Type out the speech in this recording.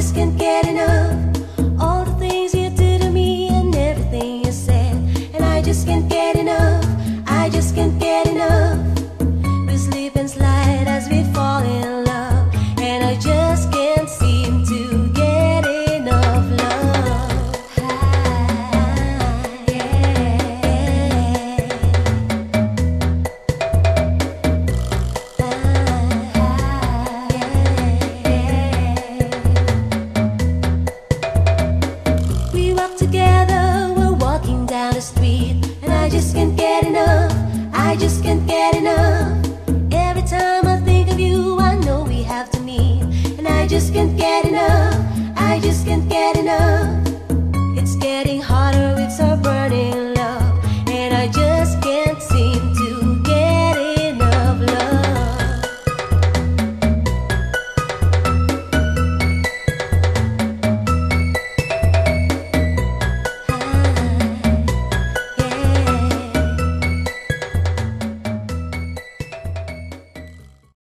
just can't get enough. All the things you do to me and everything you said. And I just can't get enough. I just can't get enough. We sleep and slide as we fall in love. And I just can't seem to get enough love. We walk together, we're walking down the street. And I just can't get enough. I just can't get enough. Every time I think of you, I know we have to meet. And I just can't get enough. I just can't get enough. It's getting harder, it's our